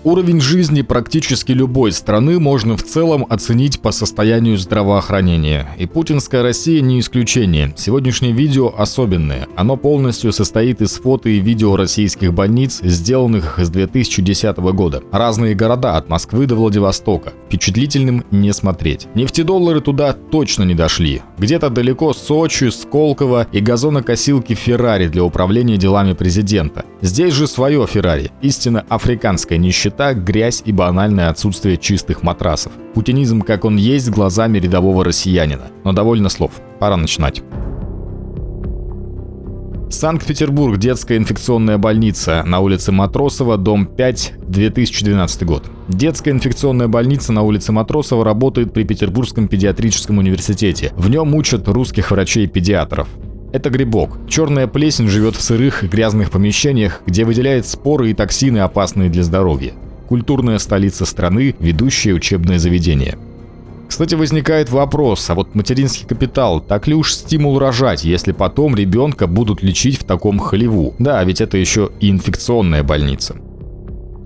Уровень жизни практически любой страны можно в целом оценить по состоянию здравоохранения. И путинская Россия не исключение. Сегодняшнее видео особенное. Оно полностью состоит из фото и видео российских больниц, сделанных с 2010 года. Разные города от Москвы до Владивостока. Впечатлительным не смотреть. Нефтедоллары туда точно не дошли. Где-то далеко Сочи, Сколково и газонокосилки Феррари для управления делами президента. Здесь же свое Феррари. Истинно африканская нищета, грязь и банальное отсутствие чистых матрасов. Путинизм, как он есть, глазами рядового россиянина. Но довольно слов. Пора начинать. Санкт-Петербург. Детская инфекционная больница на улице Матросова, дом 5, 2012 год. Детская инфекционная больница на улице Матросова работает при Петербургском педиатрическом университете. В нем учат русских врачей-педиатров. Это грибок. Черная плесень живет в сырых и грязных помещениях, где выделяет споры и токсины, опасные для здоровья. Культурная столица страны, ведущее учебное заведение. Кстати, возникает вопрос, а вот материнский капитал, так ли уж стимул рожать, если потом ребенка будут лечить в таком хлеву? Да, ведь это еще и инфекционная больница.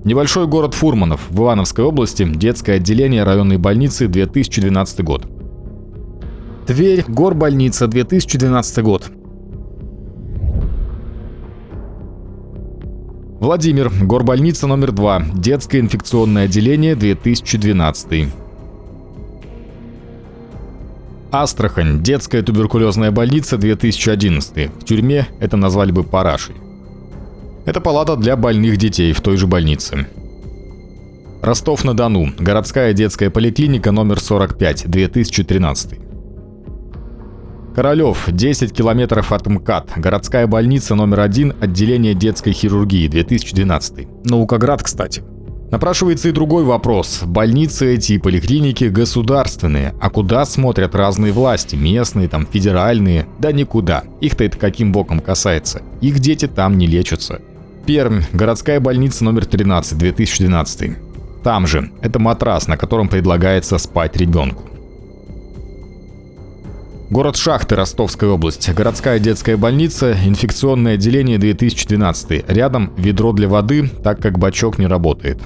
Небольшой город Фурманов в Ивановской области, детское отделение районной больницы, 2012 год. Тверь, горбольница, 2012 год. Владимир, горбольница номер 2, детское инфекционное отделение, 2012. Астрахань, детская туберкулезная больница, 2011. В тюрьме это назвали бы парашей. Это палата для больных детей в той же больнице. Ростов-на-Дону, городская детская поликлиника номер 45, 2013. Королев, 10 километров от МКАД, городская больница номер 1, отделение детской хирургии, 2012. Наукоград, кстати. Напрашивается и другой вопрос. Больницы эти и поликлиники государственные, а куда смотрят разные власти, местные, там, федеральные? Да никуда. Их-то это каким боком касается? Их дети там не лечатся. Пермь, городская больница номер 13, 2012. Там же. Это матрас, на котором предлагается спать ребенку. Город Шахты, Ростовская область. Городская детская больница, инфекционное отделение, 2012. Рядом ведро для воды, так как бачок не работает.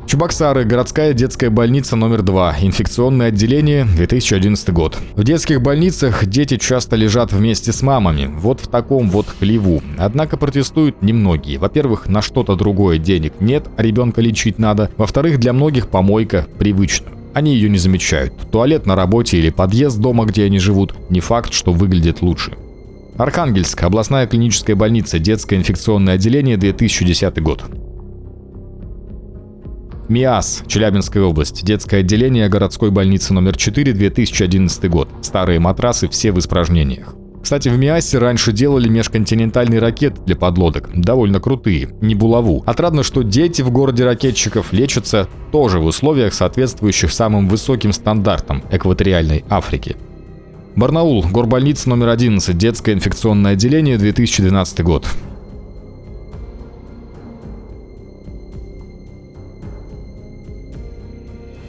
Чебоксары, городская детская больница номер 2, инфекционное отделение, 2011 год. В детских больницах дети часто лежат вместе с мамами, вот в таком вот хлеву. Однако протестуют немногие. Во-первых, на что-то другое денег нет, а ребенка лечить надо. Во-вторых, для многих помойка привычна. Они ее не замечают. Туалет на работе или подъезд дома, где они живут, не факт, что выглядит лучше. Архангельск, областная клиническая больница, детское инфекционное отделение, 2010 год. МИАС, Челябинская область, детское отделение городской больницы номер 4, 2011 год. Старые матрасы, все в испражнениях. Кстати, в МИАСе раньше делали межконтинентальные ракеты для подлодок, довольно крутые, не булаву. Отрадно, что дети в городе ракетчиков лечатся тоже в условиях, соответствующих самым высоким стандартам экваториальной Африки. Барнаул, горбольница номер 11, детское инфекционное отделение, 2012 год.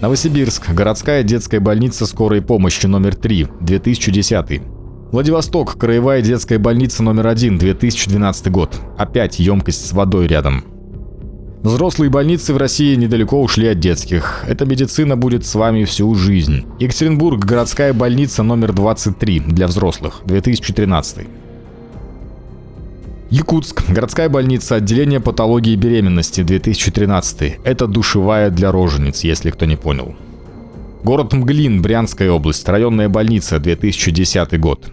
Новосибирск, городская детская больница скорой помощи номер 3, 2010. Владивосток, краевая детская больница номер 1, 2012 год. Опять емкость с водой рядом. Взрослые больницы в России недалеко ушли от детских. Эта медицина будет с вами всю жизнь. Екатеринбург, городская больница номер 23 для взрослых, 2013. Якутск, городская больница, отделение патологии беременности, 2013. Это душевая для рожениц, если кто не понял. Город Мглин, Брянская область, районная больница, 2010 год.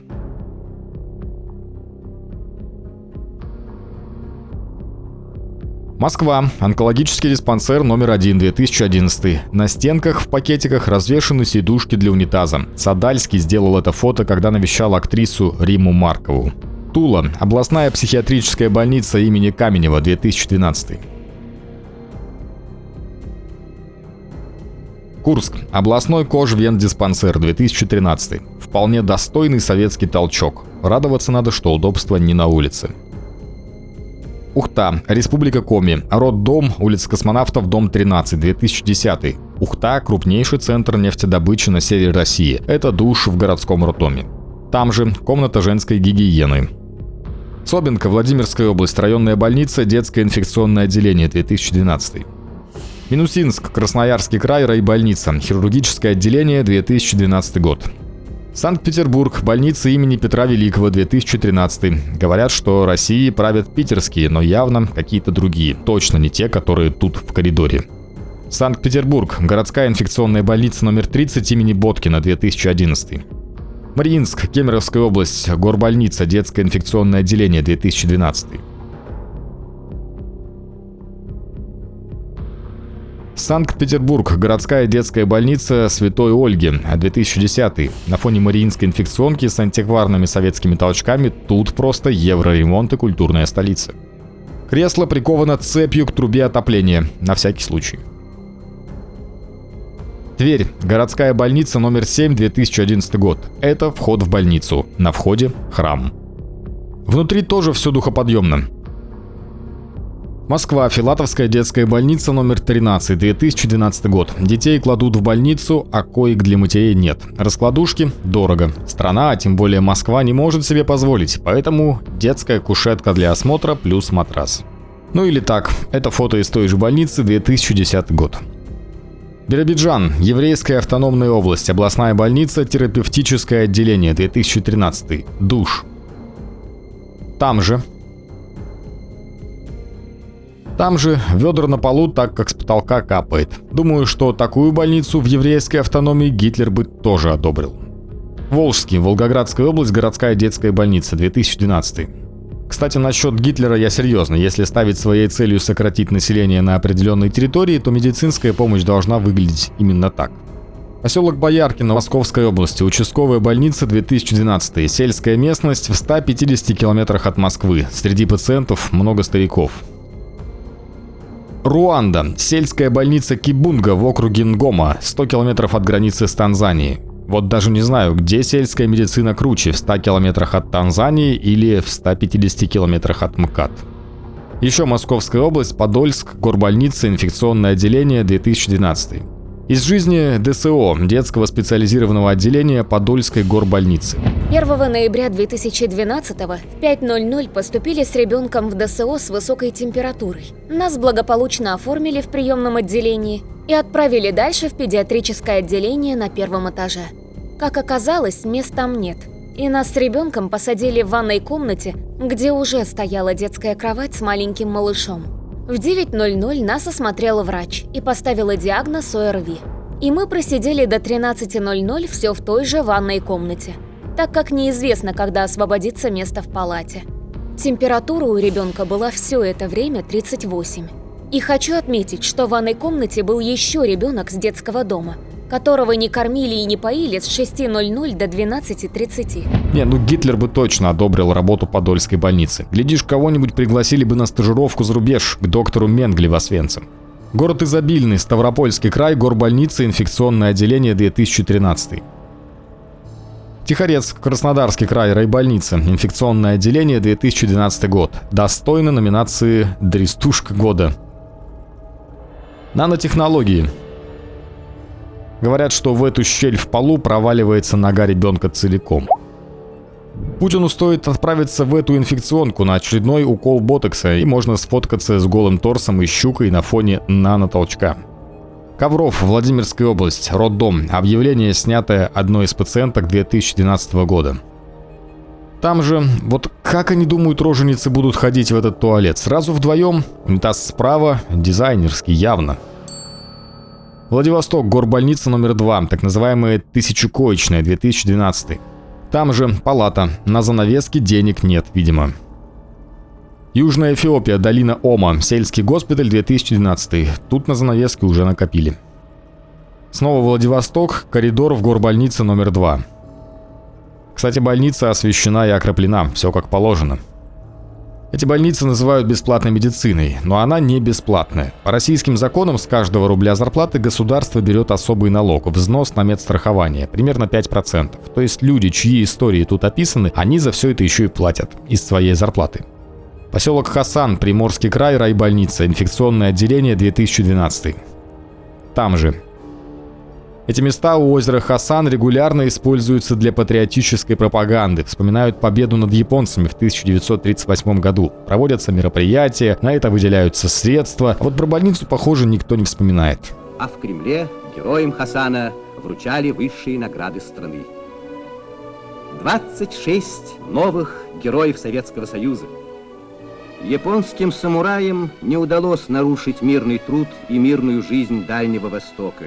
Москва, онкологический диспансер номер 1, 2011. На стенках в пакетиках развешаны сидушки для унитаза. Садальский сделал это фото, когда навещал актрису Римму Маркову. Тула, областная психиатрическая больница имени Каменева, 2012. Курск, областной кожвендиспансер, 2013. Вполне достойный советский толчок. Радоваться надо, что удобства не на улице. Ухта, Республика Коми, роддом, улица Космонавтов, дом 13, 2010. Ухта – крупнейший центр нефтедобычи на севере России. Это душ в городском роддоме. Там же комната женской гигиены. Собинка, Владимирская область, районная больница, детское инфекционное отделение, 2012. Минусинск, Красноярский край, райбольница, хирургическое отделение, 2012 год. Санкт-Петербург, больница имени Петра Великого, 2013. Говорят, что Россией правят питерские, но явно какие-то другие, точно не те, которые тут в коридоре. Санкт-Петербург, городская инфекционная больница номер 30 имени Боткина, 2011. Мариинск, Кемеровская область, горбольница, детское инфекционное отделение, 2012. Санкт-Петербург, городская детская больница Святой Ольги, 2010. На фоне Мариинской инфекционки с антикварными советскими толчками тут просто евроремонт и культурная столица. Кресло приковано цепью к трубе отопления, на всякий случай. Тверь, городская больница номер 7, 2011 год. Это вход в больницу. На входе храм. Внутри тоже все духоподъемно. Москва, Филатовская детская больница номер 13, 2012 год. Детей кладут в больницу, а коек для матерей нет. Раскладушки дорого. Страна, а тем более Москва, не может себе позволить, поэтому детская кушетка для осмотра плюс матрас. Ну или так, это фото из той же больницы, 2010 год. Биробиджан, Еврейская автономная область, областная больница, терапевтическое отделение, 2013. Душ. Там же ведра на полу, так как с потолка капает. Думаю, что такую больницу в еврейской автономии Гитлер бы тоже одобрил. Волжский, Волгоградская область, городская детская больница, 2012. Кстати, насчет Гитлера я серьезно. Если ставить своей целью сократить население на определенной территории, то медицинская помощь должна выглядеть именно так. Поселок Бояркино, Московской области, участковая больница, 2012. Сельская местность в 150 километрах от Москвы. Среди пациентов много стариков. Руанда, сельская больница Кибунга в округе Нгома, 100 километров от границы с Танзанией. Вот даже не знаю, где сельская медицина круче, в 100 километрах от Танзании или в 150 километрах от МКАД. Еще Московская область, Подольск, горбольница, инфекционное отделение, 2012. Из жизни ДСО, детского специализированного отделения Подольской горбольницы. 1 ноября 2012 в 5:00 поступили с ребенком в ДСО с высокой температурой. Нас благополучно оформили в приемном отделении и отправили дальше в педиатрическое отделение на 1-м этаже. Как оказалось, мест там нет. И нас с ребенком посадили в ванной комнате, где уже стояла детская кровать с маленьким малышом. В 9:00 нас осмотрела врач и поставила диагноз ОРВИ. И мы просидели до 13:00 все в той же ванной комнате, так как неизвестно, когда освободится место в палате. Температура у ребенка была все это время 38. И хочу отметить, что в ванной комнате был еще ребенок с детского дома, которого не кормили и не поили с 6:00 до 12:30. Гитлер бы точно одобрил работу Подольской больницы. Глядишь, кого-нибудь пригласили бы на стажировку за рубеж к доктору Менгли в Освенцим. Город изобильный, Ставропольский край, горбольница, инфекционное отделение, 2013. Тихорецк, Краснодарский край, райбольница, инфекционное отделение, 2012 год. Достойна номинации «Дрестушка года». Нанотехнологии. Говорят, что в эту щель в полу проваливается нога ребенка целиком. Путину стоит отправиться в эту инфекционку на очередной укол ботокса, и можно сфоткаться с голым торсом и щукой на фоне нанотолчка. Ковров, Владимирская область, роддом. Объявление, снятое одной из пациенток 2012 года. Там же, вот как они думают, роженицы будут ходить в этот туалет? Сразу вдвоем? Унитаз справа, дизайнерский явно. Владивосток, горбольница номер 2, так называемая тысячекоечная, 2012. Там же палата, на занавеске денег нет, видимо. Южная Эфиопия, долина Ома, сельский госпиталь, 2012. Тут на занавеске уже накопили. Снова Владивосток, коридор в горбольнице номер 2. Кстати, больница освещена и окроплена, все как положено. Эти больницы называют бесплатной медициной, но она не бесплатная. По российским законам с каждого рубля зарплаты государство берет особый налог, взнос на медстрахование, примерно 5%. То есть люди, чьи истории тут описаны, они за все это еще и платят из своей зарплаты. Поселок Хасан, Приморский край, райбольница, инфекционное отделение, 2012. Там же. Эти места у озера Хасан регулярно используются для патриотической пропаганды. Вспоминают победу над японцами в 1938 году. Проводятся мероприятия, на это выделяются средства. А вот про больницу, похоже, никто не вспоминает. А в Кремле героям Хасана вручали высшие награды страны. 26 новых героев Советского Союза. Японским самураям не удалось нарушить мирный труд и мирную жизнь Дальнего Востока.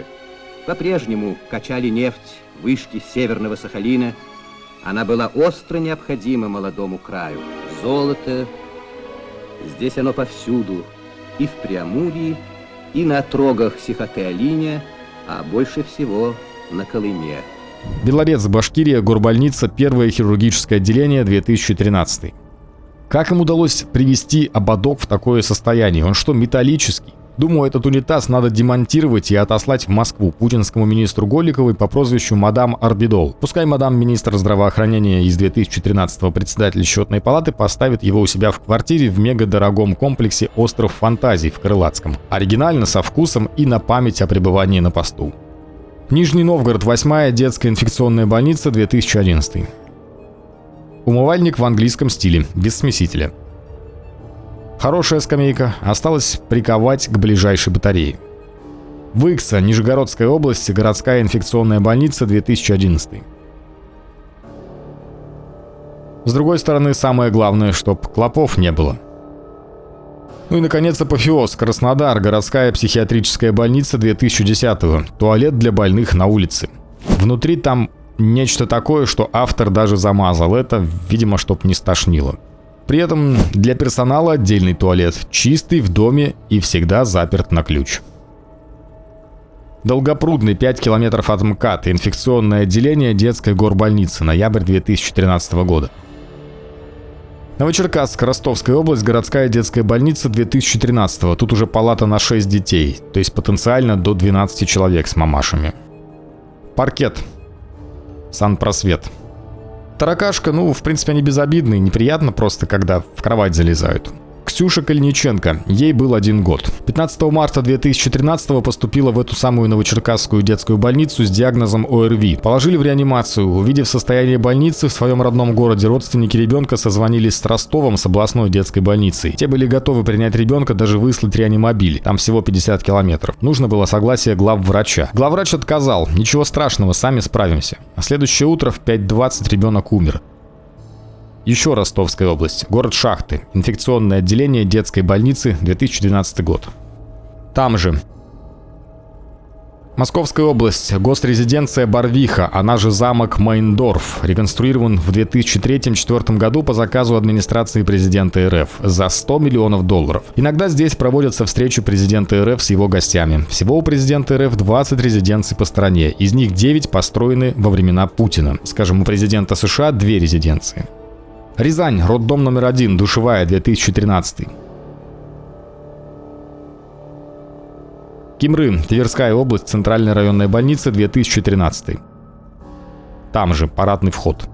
По-прежнему качали нефть вышки Северного Сахалина. Она была остро необходима молодому краю. Золото. Здесь оно повсюду. И в Преамурье, и на отрогах Сихоте-Алиня, а больше всего на Колыме. Белорец, Башкирия, горбольница, первое хирургическое отделение, 2013. Как им удалось привести ободок в такое состояние? Он что, металлический? Думаю, этот унитаз надо демонтировать и отослать в Москву путинскому министру Голиковой по прозвищу мадам Арбидол. Пускай мадам министр здравоохранения из 2013-го председатель счетной палаты поставит его у себя в квартире в мегадорогом комплексе «Остров фантазий» в Крылатском. Оригинально, со вкусом и на память о пребывании на посту. Нижний Новгород, 8-я детская инфекционная больница, 2011. Умывальник в английском стиле, без смесителя. Хорошая скамейка, осталось приковать к ближайшей батарее. Выкса, Нижегородская область, городская инфекционная больница, 2011. С другой стороны, самое главное, чтоб клопов не было. Ну и, наконец, апофеоз. Краснодар, городская психиатрическая больница, 2010-го. Туалет для больных на улице. Внутри там нечто такое, что автор даже замазал. Это, видимо, чтоб не стошнило. При этом для персонала отдельный туалет, чистый, в доме и всегда заперт на ключ. Долгопрудный, 5 километров от МКАД, инфекционное отделение детской горбольницы, ноябрь 2013 года. Новочеркасск, Ростовская область, городская детская больница, 2013-го. Тут уже палата на 6 детей, то есть потенциально до 12 человек с мамашами. Паркет. Санпросвет. Таракашка, в принципе, они безобидные, неприятно просто, когда в кровать залезают. Ксюша Калиниченко, ей был 1 год. 15 марта 2013 поступила в эту самую Новочеркасскую детскую больницу с диагнозом ОРВИ. Положили в реанимацию. Увидев состояние больницы в своем родном городе, родственники ребенка созвонились с Ростовом, с областной детской больницей. Те были готовы принять ребенка, даже выслать реанимобиль. Там всего 50 километров. Нужно было согласие главврача. Главврач отказал. Ничего страшного, сами справимся. На следующее утро в 5:20 ребенок умер. Еще Ростовская область, город Шахты, инфекционное отделение детской больницы, 2012 год. Там же. Московская область, госрезиденция Барвиха, она же замок Мейндорф, реконструирован в 2003-2004 году по заказу администрации президента РФ за $100 миллионов. Иногда здесь проводятся встречи президента РФ с его гостями. Всего у президента РФ 20 резиденций по стране, из них 9 построены во времена Путина. Скажем, у президента США 2 резиденции. Рязань, роддом номер 1, душевая, 2013. Кимры, Тверская область, центральная районная больница, 2013. Там же парадный вход.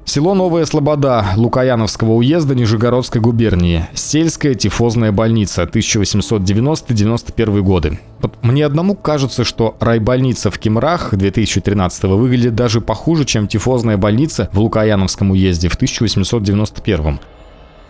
Село Новая Слобода Лукояновского уезда Нижегородской губернии. Сельская тифозная больница, 1890-91 годы. Вот мне одному кажется, что райбольница в Кимрах 2013-го выглядит даже похуже, чем тифозная больница в Лукояновском уезде в 1891.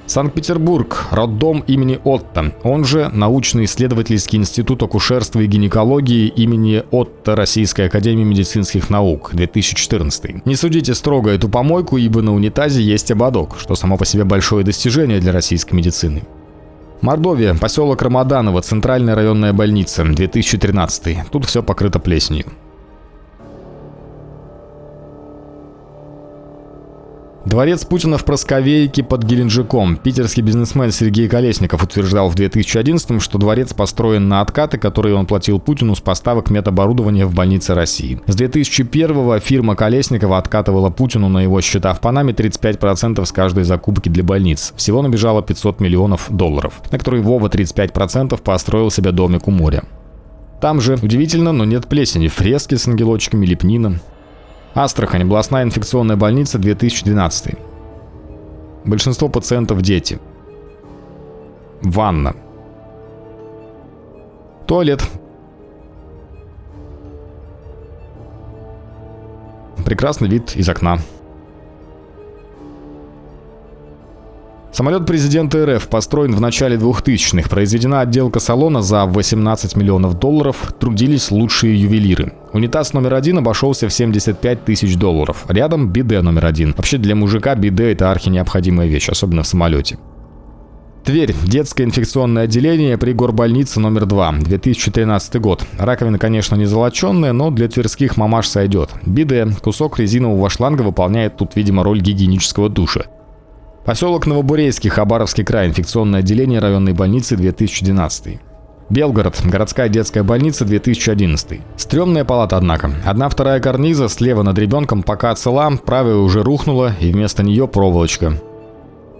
Санкт-Петербург, роддом имени Отто, он же научно-исследовательский институт акушерства и гинекологии имени Отто Российской академии медицинских наук, 2014. Не судите строго эту помойку, ибо на унитазе есть ободок, что само по себе большое достижение для российской медицины. Мордовия, поселок Рамаданово, центральная районная больница, 2013. Тут все покрыто плесенью. Дворец Путина в Просковейке под Геленджиком. Питерский бизнесмен Сергей Колесников утверждал в 2011-м, что дворец построен на откаты, которые он платил Путину с поставок медоборудования в больнице России. С 2001-го фирма Колесникова откатывала Путину на его счета в Панаме 35% с каждой закупки для больниц. Всего набежало $500 миллионов, на которые Вова 35% построил себе домик у моря. Там же, удивительно, но нет плесени, фрески с ангелочками, лепнина. Астрахань, областная инфекционная больница, 2012. Большинство пациентов – дети. Ванна. Туалет. Прекрасный вид из окна. Самолет президента РФ построен в начале 2000-х. Произведена отделка салона за $18 миллионов. Трудились лучшие ювелиры. Унитаз номер 1 обошелся в $75 тысяч. Рядом биде номер 1. Вообще для мужика биде — это архинеобходимая вещь, особенно в самолете. Тверь. Детское инфекционное отделение при горбольнице номер 2. 2013 год. Раковина, конечно, не золоченная, но для тверских мамаш сойдет. Биде, кусок резинового шланга, выполняет тут, видимо, роль гигиенического душа. Поселок Новобурейский, Хабаровский край. Инфекционное отделение районной больницы 2012. Белгород. Городская детская больница 2011. Стрёмная палата, однако. 1/2 карниза слева над ребенком пока цела, правая уже рухнула, и вместо нее проволочка.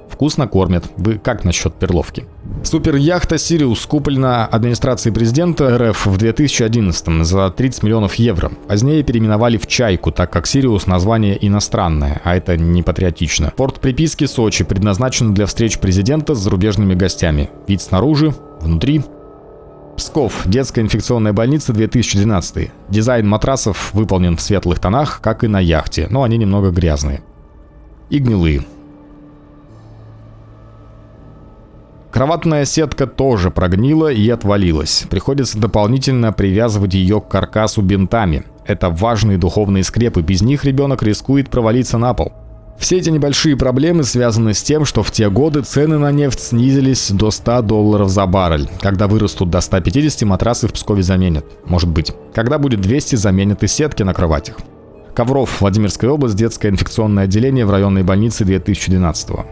Вкусно кормят. Вы как насчет перловки? Суперяхта «Сириус» куплена администрацией президента РФ в 2011 за 30 миллионов евро. Позднее переименовали в «Чайку», так как «Сириус» название иностранное, а это не патриотично. Порт приписки Сочи предназначен для встреч президента с зарубежными гостями. Вид снаружи, внутри. Псков. Детская инфекционная больница 2012. Дизайн матрасов выполнен в светлых тонах, как и на яхте, но они немного грязные. И гнилые. Кроватная сетка тоже прогнила и отвалилась. Приходится дополнительно привязывать ее к каркасу бинтами. Это важные духовные скрепы, без них ребенок рискует провалиться на пол. Все эти небольшие проблемы связаны с тем, что в те годы цены на нефть снизились до $100 за баррель. Когда вырастут до 150, матрасы в Пскове заменят. Может быть. Когда будет 200, заменят и сетки на кроватях. Ковров. Владимирская область. Детское инфекционное отделение в районной больнице 2012.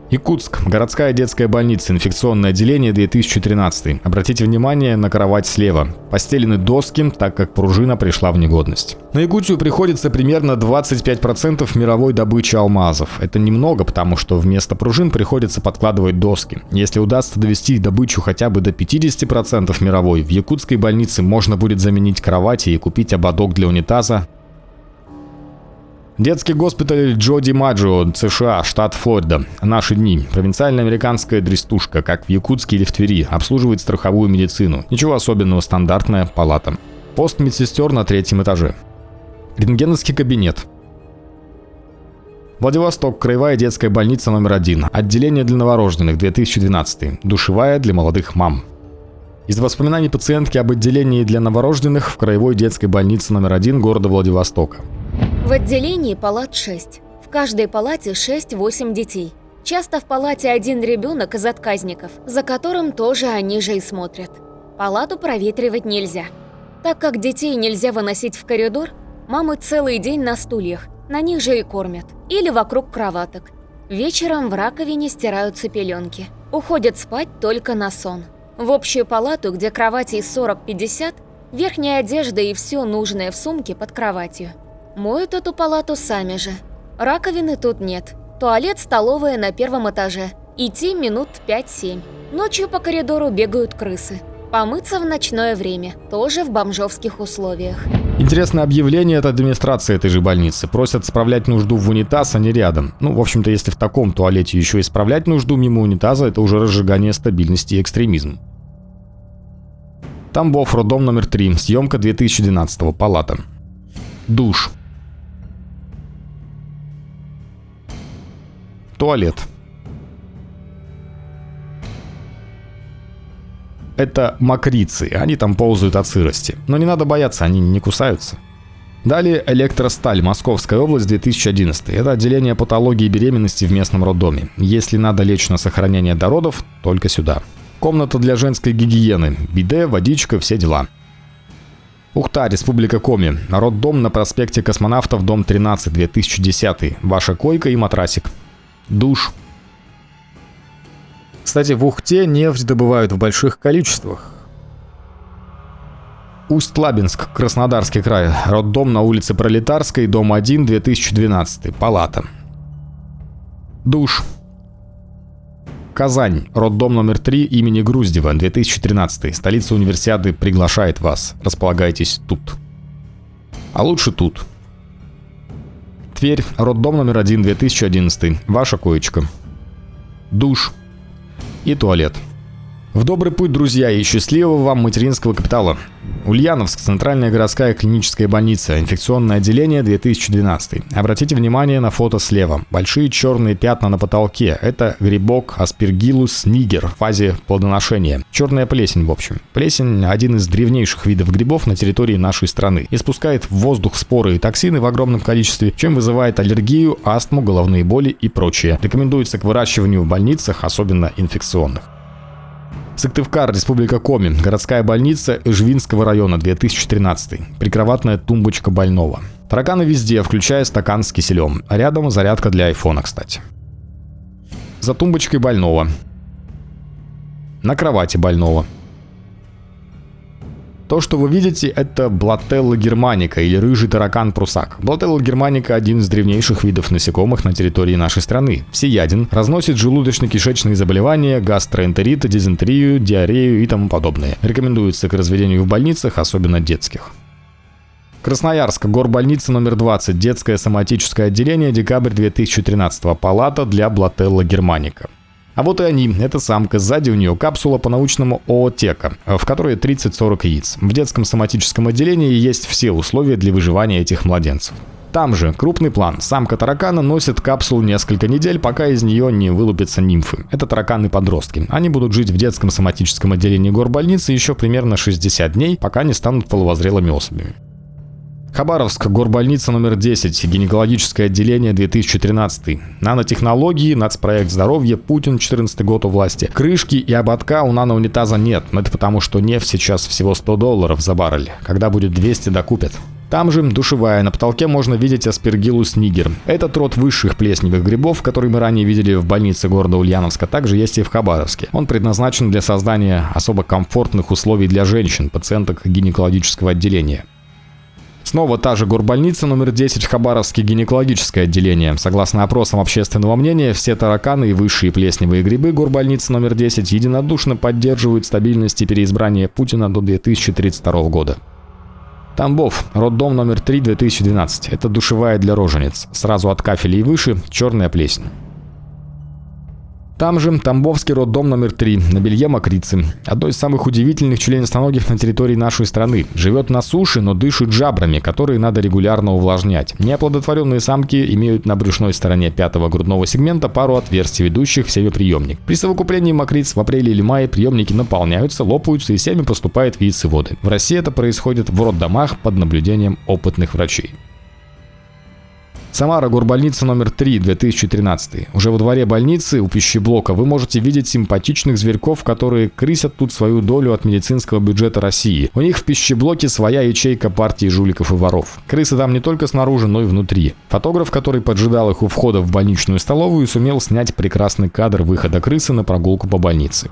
Якутск. Городская детская больница. Инфекционное отделение 2013. Обратите внимание на кровать слева. Постелены доски, так как пружина пришла в негодность. На Якутию приходится примерно 25% мировой добычи алмазов. Это немного, потому что вместо пружин приходится подкладывать доски. Если удастся довести добычу хотя бы до 50% мировой, в якутской больнице можно будет заменить кровати и купить ободок для унитаза. Детский госпиталь Джо Ди Маджио, США, штат Флорида. Наши дни. Провинциальная американская дрестушка, как в Якутске или в Твери. Обслуживает страховую медицину. Ничего особенного, стандартная палата. Пост медсестер на 3-м этаже. Рентгеновский кабинет. Владивосток. Краевая детская больница номер 1. Отделение для новорожденных, 2012. Душевая для молодых мам. Из воспоминаний пациентки об отделении для новорожденных в краевой детской больнице номер 1 города Владивостока. В отделении палат 6. В каждой палате 6-8 детей. Часто в палате один ребенок из отказников, за которым тоже они же и смотрят. Палату проветривать нельзя. Так как детей нельзя выносить в коридор, мамы целый день на стульях, на них же и кормят. Или вокруг кроваток. Вечером в раковине стираются пеленки. Уходят спать только на сон. В общую палату, где кроватей 40-50, верхняя одежда и все нужное в сумке под кроватью. Моют эту палату сами же. Раковины тут нет. Туалет, столовая на 1-м этаже. Идти минут 5-7. Ночью по коридору бегают крысы. Помыться в ночное время, тоже в бомжовских условиях. Интересное объявление от администрации этой же больницы. Просят справлять нужду в унитаз, а не рядом. В общем-то, если в таком туалете еще и справлять нужду мимо унитаза, это уже разжигание стабильности и экстремизм. Тамбов, роддом номер 3. Съемка 2012. Палата. Душ. Туалет. Это мокрицы, они там ползают от сырости. Но не надо бояться, они не кусаются. Далее Электросталь, Московская область, 2011. Это отделение патологии беременности в местном роддоме. Если надо лечь на сохранение до родов, только сюда. Комната для женской гигиены, биде, водичка, все дела. Ухта, Республика Коми. Роддом на проспекте Космонавтов, дом 13, 2010. Ваша койка и матрасик. Душ. Кстати, в Ухте нефть добывают в больших количествах. Усть-Лабинск, Краснодарский край. Роддом на улице Пролетарской, дом 1, 2012. Палата. Душ. Казань. Роддом номер 3 имени Груздева, 2013. Столица универсиады приглашает вас. Располагайтесь тут. А лучше тут. Тверь. Роддом номер 1, 2011. Ваша коечка. Душ. и туалет. В добрый путь, друзья, и счастливого вам материнского капитала. Ульяновск, Центральная городская клиническая больница, инфекционное отделение, 2012. Обратите внимание на фото слева. Большие черные пятна на потолке. Это грибок Aspergillus niger в фазе плодоношения. Черная плесень, в общем. Плесень – один из древнейших видов грибов на территории нашей страны. Испускает в воздух споры и токсины в огромном количестве, чем вызывает аллергию, астму, головные боли и прочее. Рекомендуется к выращиванию в больницах, особенно инфекционных. Сыктывкар, Республика Коми, городская больница Эжвинского района, 2013. Прикроватная тумбочка больного. Тараканы везде, включая стакан с киселем. А рядом зарядка для айфона, кстати. За тумбочкой больного. На кровати больного. То, что вы видите, это Блотелла германика или рыжий таракан-прусак. Блотелла германика – один из древнейших видов насекомых на территории нашей страны. Всеяден, разносит желудочно-кишечные заболевания, гастроэнтерит, дизентерию, диарею и тому подобное. Рекомендуется к разведению в больницах, особенно детских. Красноярск, горбольница номер 20, детское соматическое отделение, декабрь 2013, палата для Блотелла германика. А вот и они. Это самка. Сзади у нее капсула по-научному оотека, в которой 30-40 яиц. В детском соматическом отделении есть все условия для выживания этих младенцев. Там же крупный план. Самка таракана носит капсулу несколько недель, пока из нее не вылупятся нимфы. Это тараканы-подростки. Они будут жить в детском соматическом отделении горбольницы еще примерно 60 дней, пока не станут полувозрелыми особями. Хабаровск, горбольница номер 10, гинекологическое отделение, 2013. Нанотехнологии, нацпроект здоровья, Путин, 2014 год у власти. Крышки и ободка у наноунитаза нет, но это потому, что нефть сейчас всего $100 за баррель. Когда будет 200, докупят. Там же душевая, на потолке можно видеть Aspergillus niger. Этот род высших плесневых грибов, который мы ранее видели в больнице города Ульяновска, также есть и в Хабаровске. Он предназначен для создания особо комфортных условий для женщин, пациенток гинекологического отделения. Снова та же горбольница номер 10 в Хабаровске, гинекологическое отделение. Согласно опросам общественного мнения, все тараканы и высшие плесневые грибы горбольницы номер 10 единодушно поддерживают стабильность и переизбрание Путина до 2032 года. Тамбов, роддом номер 3, 2012. Это душевая для рожениц. Сразу от кафеля и выше черная плесень. Там же Тамбовский роддом номер 3, на белье мокрицы. Одно из самых удивительных членистоногих на территории нашей страны. Живет на суше, но дышит жабрами, которые надо регулярно увлажнять. Неоплодотворенные самки имеют на брюшной стороне пятого грудного сегмента пару отверстий, ведущих в семяприемник. При совокуплении мокриц в апреле или мае приемники наполняются, лопаются и семя поступает в яйцеводы. В России это происходит в роддомах под наблюдением опытных врачей. Самара, горбольница номер 3, 2013. Уже во дворе больницы у пищеблока вы можете видеть симпатичных зверьков, которые крысят тут свою долю от медицинского бюджета России. У них в пищеблоке своя ячейка партии жуликов и воров. Крысы там не только снаружи, но и внутри. Фотограф, который поджидал их у входа в больничную столовую, сумел снять прекрасный кадр выхода крысы на прогулку по больнице.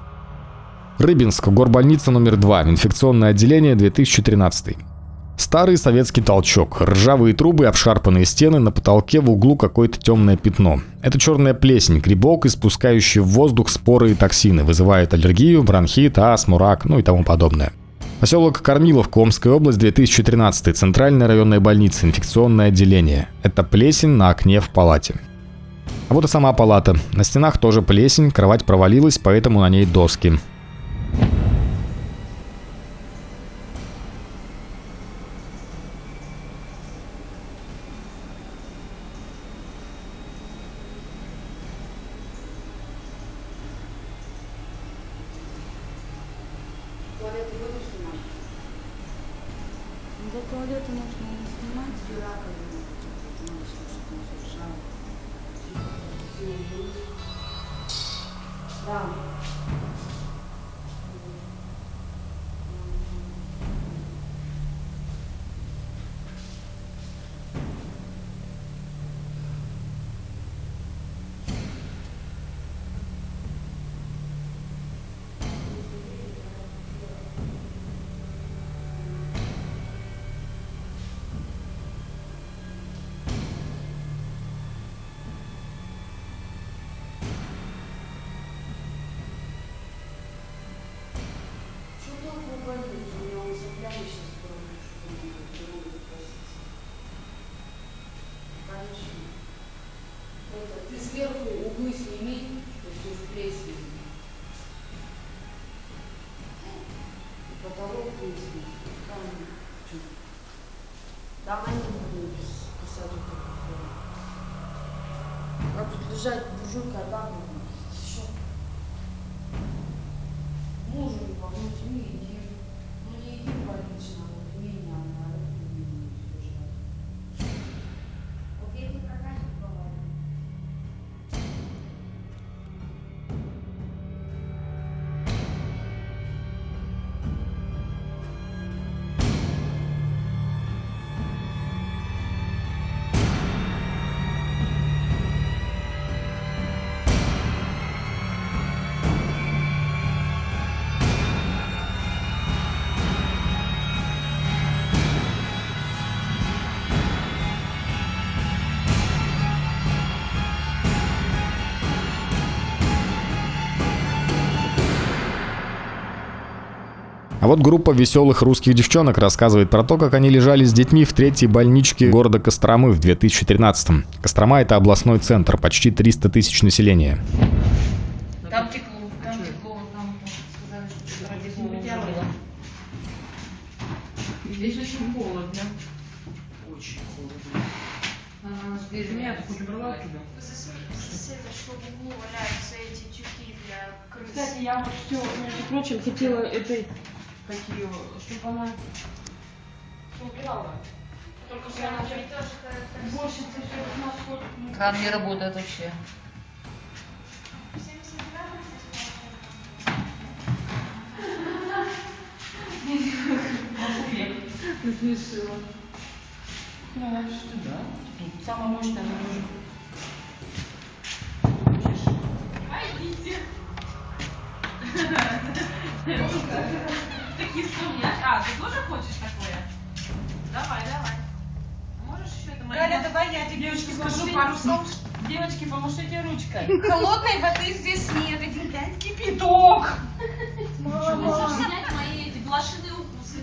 Рыбинск, горбольница номер 2, инфекционное отделение, 2013. Старый советский толчок, ржавые трубы, обшарпанные стены, на потолке в углу какое-то темное пятно. Это черная плесень, грибок, испускающий в воздух споры и токсины, вызывает аллергию, бронхит, астму, рак, и тому подобное. Поселок Кормиловка, Омская область, 2013, Центральная районная больница, инфекционное отделение. Это плесень на окне в палате. А вот и сама палата. На стенах тоже плесень, кровать провалилась, поэтому на ней доски. Туалеты будем снимать? За туалеты можно не снимать. И раковину. Надо, чтобы он да. Ты сверху углы сними, то есть уж плесень. там они будут писать вот такое. А тут лежать буржуйка, а там еще мужу его, ну семьи едим. Ну не едим больнично, вот меня, а не лежать. Вот эти прокатик бывают. А вот группа веселых русских девчонок рассказывает про то, как они лежали с детьми в третьей больничке города Костромы в 2013-м. Кострома — это областной центр, почти 300 тысяч населения. Там текло, там сказали, что родители. Здесь очень холодно. Очень холодно. Ты меня хоть убрала оттуда? Что в углу валяются эти тюки для крыс. Кстати, я вот все, между прочим, хотела этой, такие, чтобы она убирала. Только что она же больше у нас ходит. Кран не работает вообще. Насмешила. Да, что да? Тут самая мощная тоже. Такие вспомнишь. А, ты тоже хочешь такое? Давай, давай. Можешь еще это моя? Галя, давай я тебе, девочки, скажу пару слов. Девочки, помашите ручкой. Холодной воды здесь нет, один дать Кипяток! Можешь снять мои эти блошиные укусы.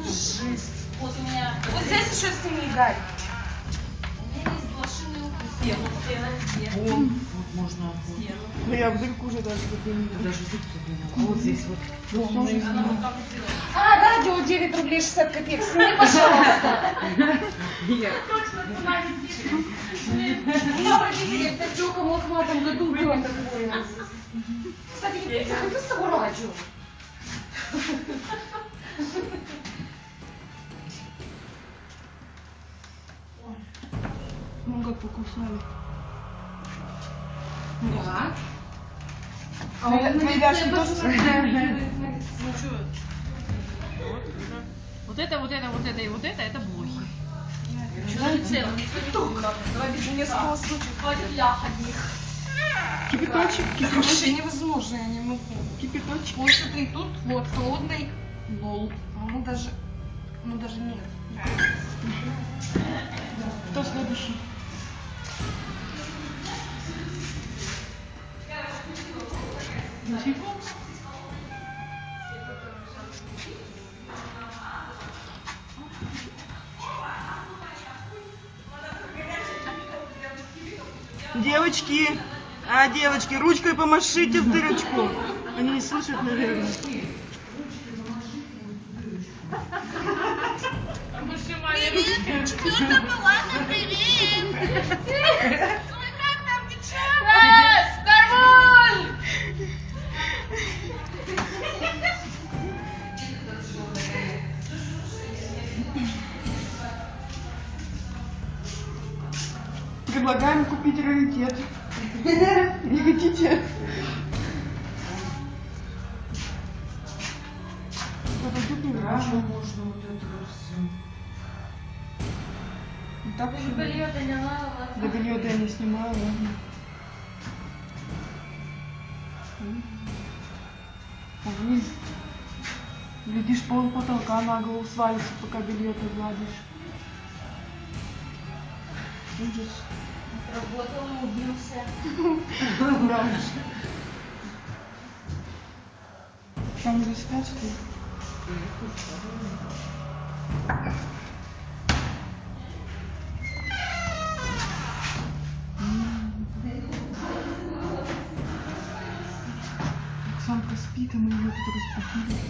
Жесть. Вот у меня. Вот здесь еще сними, Галь. У меня есть блошиные укусы. Где? Вот можно. Стену. Ну я вдруг уже даже не Даже зуб задумала. А вот здесь вот. Она вот так вот делает. А, радио 9 рублей 60 копеек. Сними, пожалуйста. Добрый день, это в тёком лохматом году было такое. Кстати, не хочу с тобой радио. Ну как покусали. Да. А твои ляжки тоже Ну что? Вот это и вот это блохи. Давай без несколько случаев. Хватит лях одних. кипяточек, Вообще невозможно, я не могу. кипяточек. Вот смотри, тут вот холодный лол. Ну даже нет. Кто следующий? Девочки, ручкой помашите в дырочку. Они не слышат, наверное. Четвертая палата, привет! Ой, как там девчонка? Здорово! Предлагаем купить раритет. Не хотите? Это тут не нравится. Можно вот это вот все. Так что Белье-то не надо. да белье я не снимаю, ладно. Ой. Глядишь, пол потолка на голову свалится, пока белье ты гладишь. Ужас. Работал, убился. Да уж. Там уже спят, что ли? Оксанка спит, а мы ее тут разбудили.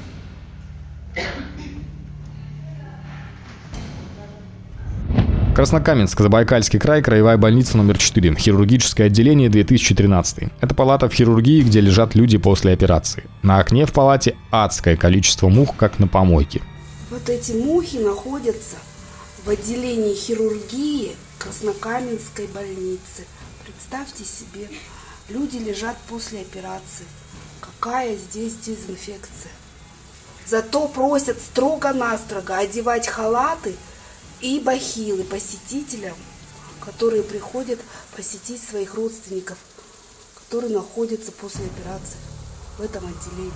Краснокаменск, Забайкальский край, краевая больница номер 4, хирургическое отделение, 2013. Это палата в хирургии, где лежат люди после операции. На окне в палате адское количество мух, как на помойке. Вот эти мухи находятся в отделении хирургии Краснокаменской больницы. Представьте себе, люди лежат после операции. Какая здесь дезинфекция. Зато просят строго-настрого одевать халаты и бахилы посетителям, которые приходят посетить своих родственников, которые находятся после операции в этом отделении.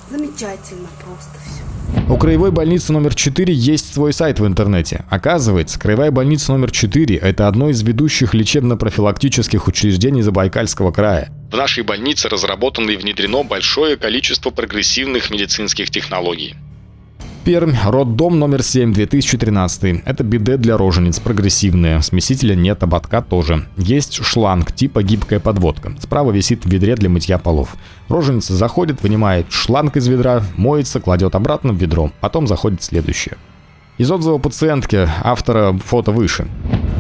Замечательно просто все. У краевой больницы номер 4 есть свой сайт в интернете. Оказывается, краевая больница номер 4 – это одно из ведущих лечебно-профилактических учреждений Забайкальского края. В нашей больнице разработано и внедрено большое количество прогрессивных медицинских технологий. Пермь, роддом номер 7, 2013. Это биде для рожениц, прогрессивные. Смесителя нет, ободка тоже. Есть шланг типа гибкая подводка. Справа висит в ведре для мытья полов. Роженица заходит, вынимает шланг из ведра, моется, кладет обратно в ведро. Потом заходит следующее. Из отзыва пациентки, автора фото выше.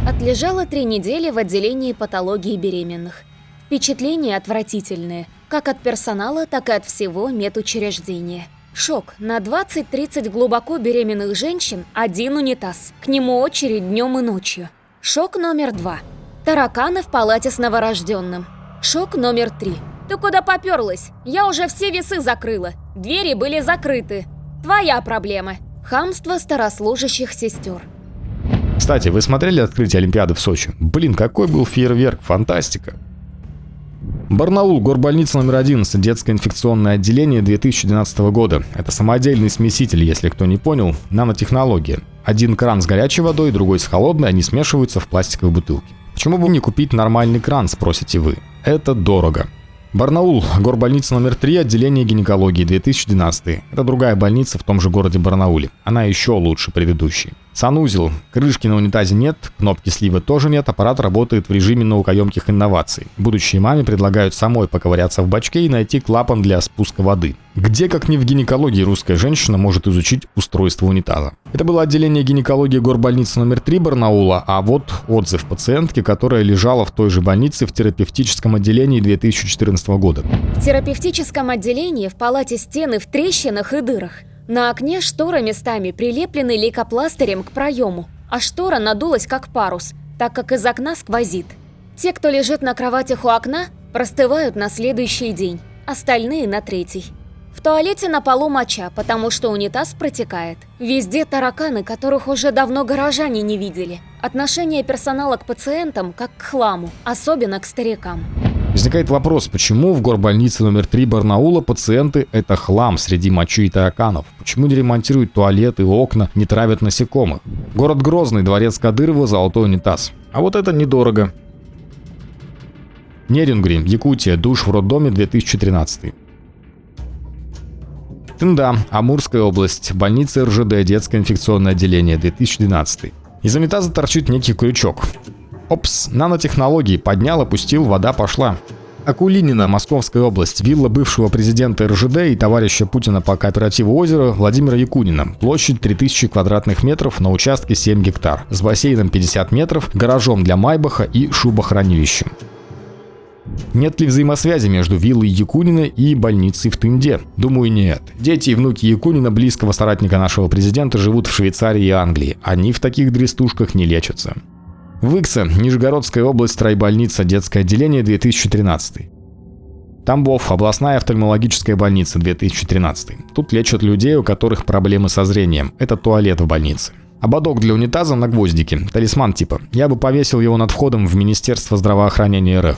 Отлежала 3 недели в отделении патологии беременных. Впечатления отвратительные, как от персонала, так и от всего медучреждения. Шок. На 20-30 глубоко беременных женщин один унитаз. К нему очередь днем и ночью. Шок номер 2. Тараканы в палате с новорожденным. Шок номер 3. Ты куда поперлась? Я уже все весы закрыла. Двери были закрыты. Твоя проблема. Хамство старослужащих сестер. Кстати, вы смотрели открытие Олимпиады в Сочи? Блин, какой был фейерверк, фантастика. Барнаул, горбольница номер 11, детское инфекционное отделение, 2012 года. Это самодельный смеситель, если кто не понял, нанотехнология. Один кран с горячей водой, другой с холодной, они смешиваются в пластиковой бутылке. Почему бы не купить нормальный кран, спросите вы? Это дорого. Барнаул, горбольница номер 3, отделение гинекологии, 2012. Это другая больница в том же городе Барнауле. Она еще лучше предыдущей. Санузел. Крышки на унитазе нет, кнопки слива тоже нет, аппарат работает в режиме наукоемких инноваций. Будущей маме предлагают самой поковыряться в бачке и найти клапан для спуска воды. Где, как не в гинекологии, русская женщина может изучить устройство унитаза? Это было отделение гинекологии горбольницы номер 3 Барнаула, а вот отзыв пациентки, которая лежала в той же больнице в терапевтическом отделении 2014 года. В терапевтическом отделении в палате стены в трещинах и дырах. На окне шторы местами прилеплены лейкопластырем к проему, а штора надулась как парус, так как из окна сквозит. Те, кто лежит на кроватях у окна, простывают на следующий день, остальные на 3-й. В туалете на полу моча, потому что унитаз протекает. Везде тараканы, которых уже давно горожане не видели. Отношение персонала к пациентам как к хламу, особенно к старикам. Возникает вопрос, почему в горбольнице номер 3 Барнаула пациенты – это хлам среди мочи и тараканов? Почему не ремонтируют туалеты, окна, не травят насекомых? Город Грозный, дворец Кадырова, золотой унитаз. А вот это недорого. Нерюнгри, Якутия, душ в роддоме, 2013. Тында, Амурская область, больница РЖД, детское инфекционное отделение, 2012. Из унитаза торчит некий крючок. Опс, нанотехнологии, поднял, опустил, вода пошла. Акулинина, Московская область, вилла бывшего президента РЖД и товарища Путина по кооперативу озера Владимира Якунина. Площадь 3000 квадратных метров, на участке 7 гектар. С бассейном 50 метров, гаражом для Майбаха и шубохранилищем. Нет ли взаимосвязи между виллой Якунина и больницей в Тынде? Думаю, нет. Дети и внуки Якунина, близкого соратника нашего президента, живут в Швейцарии и Англии. Они в таких дрестушках не лечатся. Выкса, Нижегородская область, стройбольница, детское отделение, 2013. Тамбов, областная офтальмологическая больница, 2013. Тут лечат людей, у которых проблемы со зрением. Это туалет в больнице. Ободок для унитаза на гвоздике. Талисман типа. Я бы повесил его над входом в Министерство здравоохранения РФ.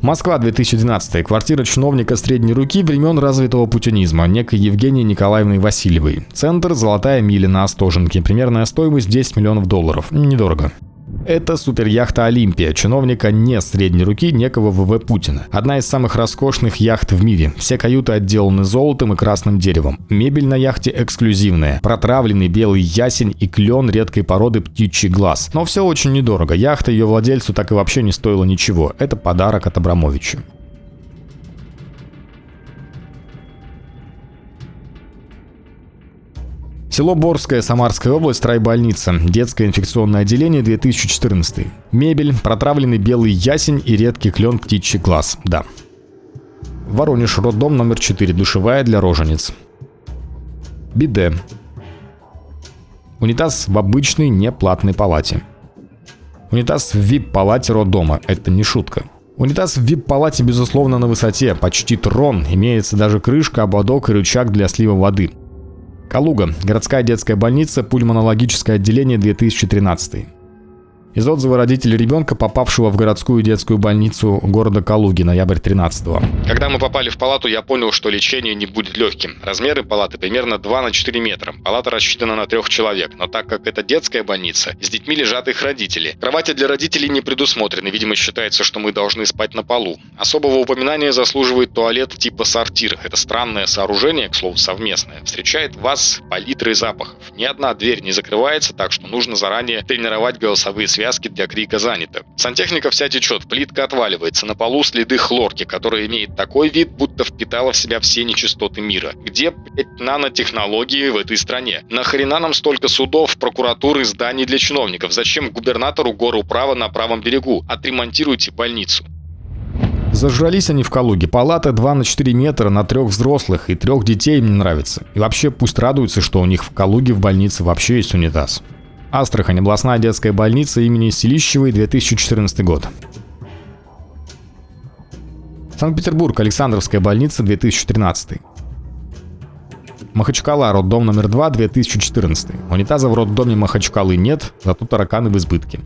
Москва, 2012. Квартира чиновника средней руки времен развитого путинизма, некой Евгении Николаевны Васильевой. Центр Золотая миля на Остоженке. Примерная стоимость $10 миллионов. Недорого. Это суперяхта «Олимпия» чиновника не средней руки, некого ВВ Путина. Одна из самых роскошных яхт в мире. Все каюты отделаны золотом и красным деревом. Мебель на яхте эксклюзивная. Протравленный белый ясень и клен редкой породы птичий глаз. Но все очень недорого. Яхта ее владельцу так и вообще не стоила ничего. Это подарок от Абрамовича. Село Борское, Самарская область, райбольница. Детское инфекционное отделение, 2014. Мебель, протравленный белый ясень и редкий клен птичий глаз. Да. Воронеж, роддом номер 4, душевая для рожениц. Биде. Унитаз в обычной неплатной палате. Унитаз в VIP-палате роддома. Это не шутка. Унитаз в VIP-палате, безусловно, на высоте, почти трон. Имеется даже крышка, ободок и рычаг для слива воды. Калуга. Городская детская больница, пульмонологическое отделение, 2013. Из отзыва родителей ребенка, попавшего в городскую детскую больницу города Калуги, ноябрь 13-го. Когда мы попали в палату, я понял, что лечение не будет легким. Размеры палаты примерно 2 на 4 метра. Палата рассчитана на 3 человек. Но так как это детская больница, с детьми лежат их родители. Кровати для родителей не предусмотрены. Видимо, считается, что мы должны спать на полу. Особого упоминания заслуживает туалет типа сортир. Это странное сооружение, к слову, совместное. Встречает вас палитрой запахов. Ни одна дверь не закрывается, так что нужно заранее тренировать голосовые связки для крика «занято». Сантехника вся течет, плитка отваливается, на полу следы хлорки, которая имеет такой вид, будто впитала в себя все нечистоты мира. Где, блять, нанотехнологии в этой стране? Нахрена нам столько судов, прокуратуры, зданий для чиновников? Зачем губернатору горуправа на правом берегу? Отремонтируйте больницу. Зажрались они в Калуге. Палата 2 на 4 метра на 3 взрослых и 3 детей им не нравится. И вообще пусть радуются, что у них в Калуге в больнице вообще есть унитаз. Астрахань, областная детская больница имени Селищевой, 2014 год. Санкт-Петербург, Александровская больница, 2013. Махачкала, роддом номер 2, 2014. Унитаза в роддоме Махачкалы нет, зато тараканы в избытке.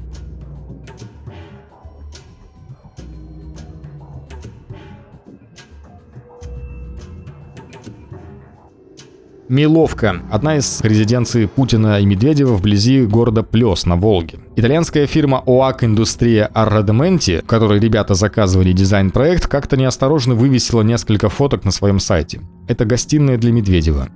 Миловка – одна из резиденций Путина и Медведева вблизи города Плёс на Волге. Итальянская фирма ОАК «Индустрия Аррадементи», в которой ребята заказывали дизайн-проект, как-то неосторожно вывесила несколько фоток на своем сайте. Это гостиная для Медведева.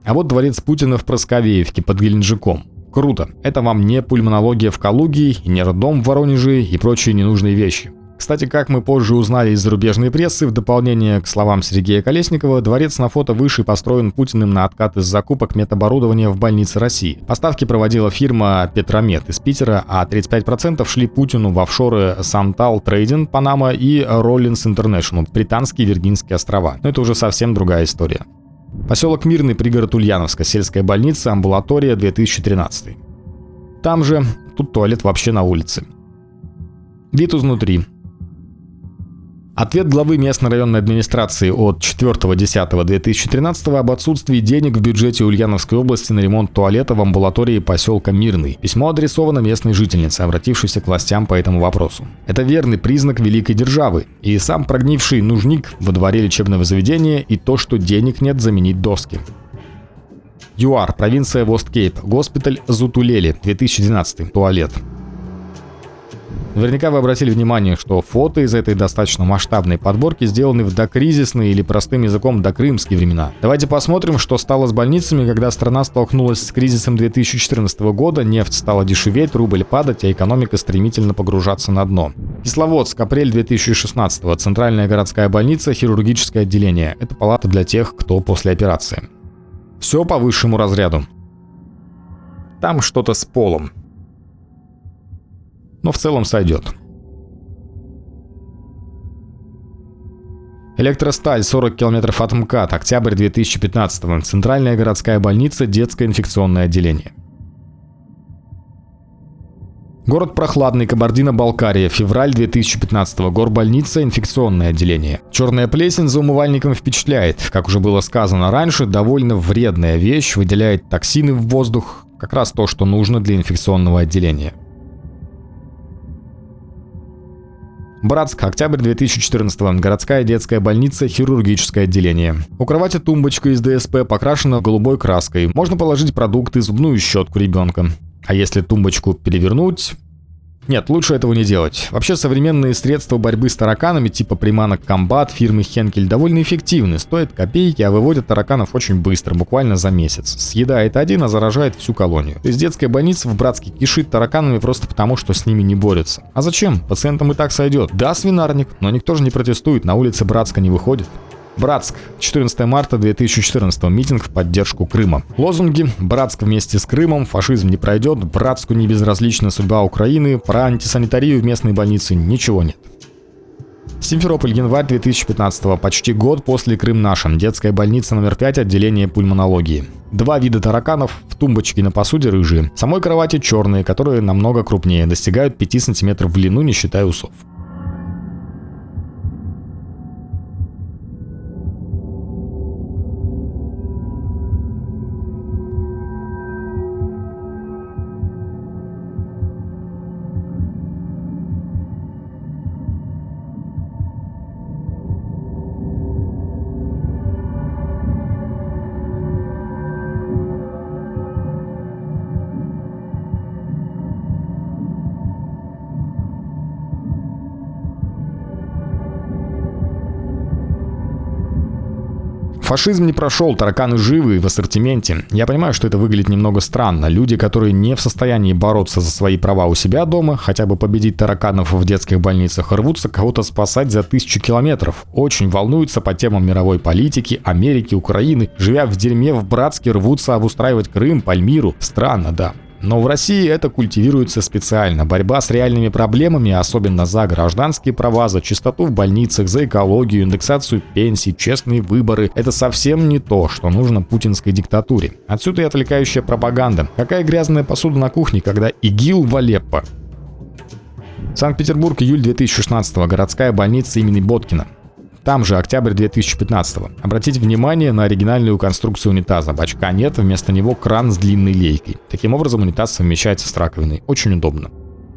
А вот дворец Путина в Просковеевке под Геленджиком. Круто. Это вам не пульмонология в Калуге, и не роддом в Воронеже и прочие ненужные вещи. Кстати, как мы позже узнали из зарубежной прессы, в дополнение к словам Сергея Колесникова, дворец на фото выше построен Путиным на откат из закупок медоборудования в больнице России. Поставки проводила фирма Петромед из Питера, а 35% шли Путину в офшоры Santal Trading, Панама и Rollins International, британские Виргинские острова. Но это уже совсем другая история. Поселок Мирный, пригород Ульяновска, сельская больница, амбулатория, 2013. Там же, тут туалет вообще на улице. Вид изнутри. Ответ главы местной районной администрации от 4.10.2013 об отсутствии денег в бюджете Ульяновской области на ремонт туалета в амбулатории поселка Мирный. Письмо адресовано местной жительнице, обратившейся к властям по этому вопросу. Это верный признак великой державы. И сам прогнивший нужник во дворе лечебного заведения, и то, что денег нет заменить доски. ЮАР, провинция Востгейт, госпиталь Зутулели, 2012, туалет. Наверняка вы обратили внимание, что фото из этой достаточно масштабной подборки сделаны в докризисные или простым языком докрымские времена. Давайте посмотрим, что стало с больницами, когда страна столкнулась с кризисом 2014 года, нефть стала дешеветь, рубль падать, а экономика стремительно погружаться на дно. Кисловодск, апрель 2016, центральная городская больница, хирургическое отделение. Это палата для тех, кто после операции. Все по высшему разряду. Там что-то с полом. Но в целом сойдет. Электросталь, 40 км от МКАД, октябрь 2015. Центральная городская больница, детское инфекционное отделение. Город Прохладный, Кабардино-Балкария, февраль 2015. Горбольница, инфекционное отделение. Черная плесень за умывальником впечатляет. Как уже было сказано раньше, довольно вредная вещь, выделяет токсины в воздух, как раз то, что нужно для инфекционного отделения. Братск, октябрь 2014. Городская детская больница, хирургическое отделение. У кровати тумбочка из ДСП покрашена голубой краской. Можно положить продукты, зубную щетку ребенка. А если тумбочку перевернуть... Нет, лучше этого не делать. Вообще современные средства борьбы с тараканами типа приманок Комбат фирмы Хенкель довольно эффективны. Стоят копейки, а выводят тараканов очень быстро, буквально за месяц. Съедает один, а заражает всю колонию. То есть детская больница в Братске кишит тараканами просто потому, что с ними не борются. А зачем? Пациентам и так сойдет. Да, свинарник, но никто же не протестует, на улице Братска не выходит. Братск. 14 марта 2014. Митинг в поддержку Крыма. Лозунги: «Братск вместе с Крымом», «Фашизм не пройдет», «Братску не безразлична судьба Украины», про антисанитарию в местной больнице ничего нет. Симферополь, январь 2015. Почти год после Крым нашим. Детская больница номер 5, отделение пульмонологии. 2 вида тараканов в тумбочке на посуде рыжие. В самой кровати черные, которые намного крупнее, достигают 5 см в длину, не считая усов. Фашизм не прошел, тараканы живы в ассортименте. Я понимаю, что это выглядит немного странно. Люди, которые не в состоянии бороться за свои права у себя дома, хотя бы победить тараканов в детских больницах, рвутся кого-то спасать за 1000 километров. Очень волнуются по темам мировой политики, Америки, Украины. Живя в дерьме в Братске, рвутся обустраивать Крым, Пальмиру. Странно, да. Но в России это культивируется специально. Борьба с реальными проблемами, особенно за гражданские права, за чистоту в больницах, за экологию, индексацию пенсий, честные выборы – это совсем не то, что нужно путинской диктатуре. Отсюда и отвлекающая пропаганда. Какая грязная посуда на кухне, когда ИГИЛ в Алеппо? Санкт-Петербург, июль 2016. Городская больница имени Боткина. Там же октябрь 2015. Обратите внимание на оригинальную конструкцию унитаза. Бачка нет, вместо него кран с длинной лейкой. Таким образом унитаз совмещается с раковиной. Очень удобно.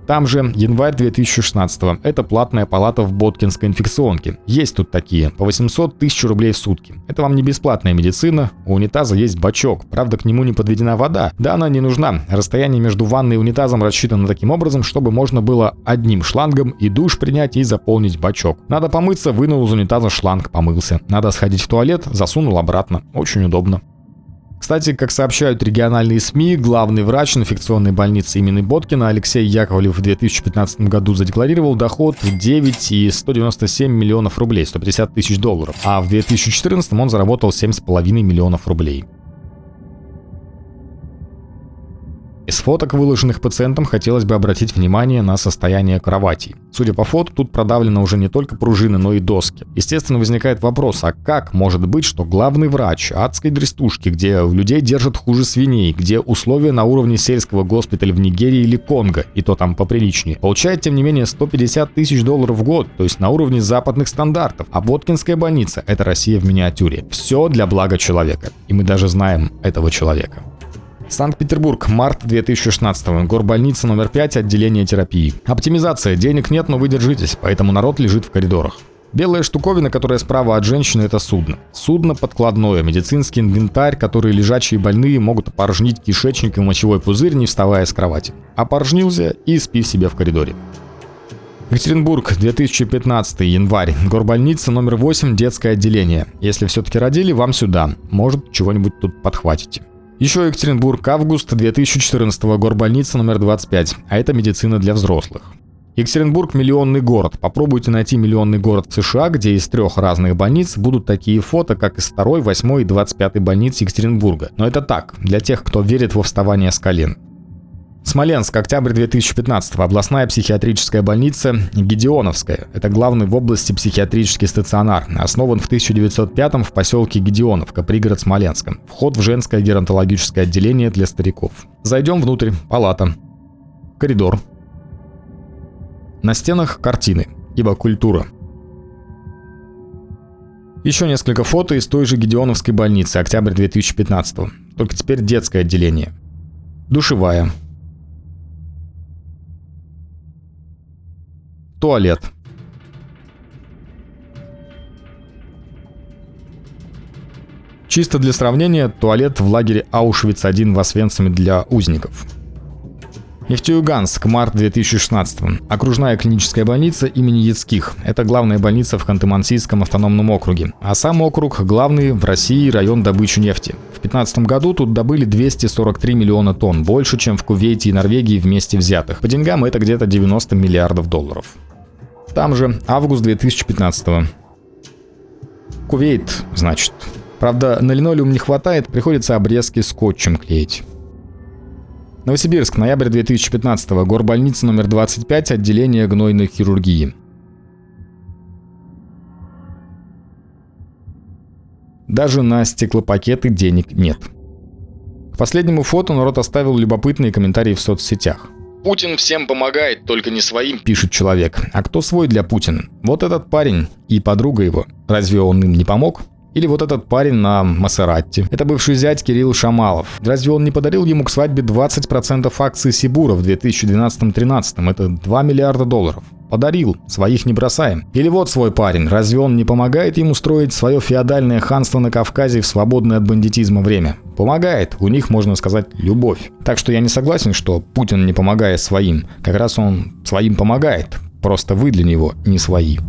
Там же январь 2016. Это платная палата в Боткинской инфекционке. Есть тут такие, по 800 тысяч рублей в сутки. Это вам не бесплатная медицина. У унитаза есть бачок, правда к нему не подведена вода. Да, она не нужна. Расстояние между ванной и унитазом рассчитано таким образом, чтобы можно было одним шлангом и душ принять и заполнить бачок. Надо помыться, вынул из унитаза шланг, помылся. Надо сходить в туалет, засунул обратно. Очень удобно. Кстати, как сообщают региональные СМИ, главный врач инфекционной больницы имени Боткина Алексей Яковлев в 2015 году задекларировал доход в 9,197 миллионов рублей, 150 тысяч долларов, а в 2014 он заработал 7,5 миллионов рублей. Из фоток, выложенных пациентам, хотелось бы обратить внимание на состояние кроватей. Судя по фото, тут продавлено уже не только пружины, но и доски. Естественно, возникает вопрос, а как может быть, что главный врач адской дрестушки, где людей держат хуже свиней, где условия на уровне сельского госпиталя в Нигерии или Конго, и то там поприличнее, получает, тем не менее, 150 тысяч долларов в год, то есть на уровне западных стандартов. А Боткинская больница – это Россия в миниатюре. Все для блага человека. И мы даже знаем этого человека. Санкт-Петербург, март 2016. Горбольница номер 5, отделение терапии. Оптимизация. Денег нет, но вы держитесь, поэтому народ лежит в коридорах. Белая штуковина, которая справа от женщины, это судно. Судно подкладное, медицинский инвентарь, который лежачие больные могут опорожнить кишечник и мочевой пузырь, не вставая с кровати. Опорожнился и спи себе в коридоре. Екатеринбург, 2015, январь. Горбольница номер 8, детское отделение. Если все-таки родили, вам сюда. Может, чего-нибудь тут подхватите. Еще Екатеринбург, август 2014, горбольница номер 25, а это медицина для взрослых. Екатеринбург – миллионный город. Попробуйте найти миллионный город в США, где из 3 разных больниц будут такие фото, как из 2, 8 и 25 больниц Екатеринбурга. Но это так, для тех, кто верит во вставание с колен. Смоленск, октябрь 2015, областная психиатрическая больница Гедеоновская. Это главный в области психиатрический стационар. Основан в 1905 в поселке Гедеоновка, пригород Смоленска. Вход в женское геронтологическое отделение для стариков. Зайдем внутрь. Палата. Коридор. На стенах картины, ибо культура. Еще несколько фото из той же Гедеоновской больницы, октябрь 2015. Только теперь детское отделение. Душевая. Туалет. Чисто для сравнения, туалет в лагере Аушвиц-1 в Освенциме для узников. Нефтеюганск, март 2016. Окружная клиническая больница имени Яцких. Это главная больница в Ханты-Мансийском автономном округе. А сам округ – главный в России район добычи нефти. В 2015 году тут добыли 243 миллиона тонн, больше, чем в Кувейте и Норвегии вместе взятых. По деньгам это где-то 90 миллиардов долларов. Там же август 2015. Кувейт, значит. Правда, на линолеум не хватает, приходится обрезки скотчем клеить. Новосибирск, ноябрь 2015-го. Горбольница номер 25, отделение гнойной хирургии. Даже на стеклопакеты денег нет. К последнему фото народ оставил любопытные комментарии в соцсетях. «Путин всем помогает, только не своим», — пишет человек. А кто свой для Путина? Вот этот парень и подруга его. Разве он им не помог? Или вот этот парень на Масератти. Это бывший зять Кирилл Шамалов. Разве он не подарил ему к свадьбе 20% акций Сибура в 2012-13? Это $2 миллиарда. Подарил. Своих не бросаем. Или вот свой парень. Разве он не помогает ему строить свое феодальное ханство на Кавказе в свободное от бандитизма время? Помогает. У них, можно сказать, любовь. Так что я не согласен, что Путин не помогает своим. Как раз он своим помогает. Просто вы для него не свои.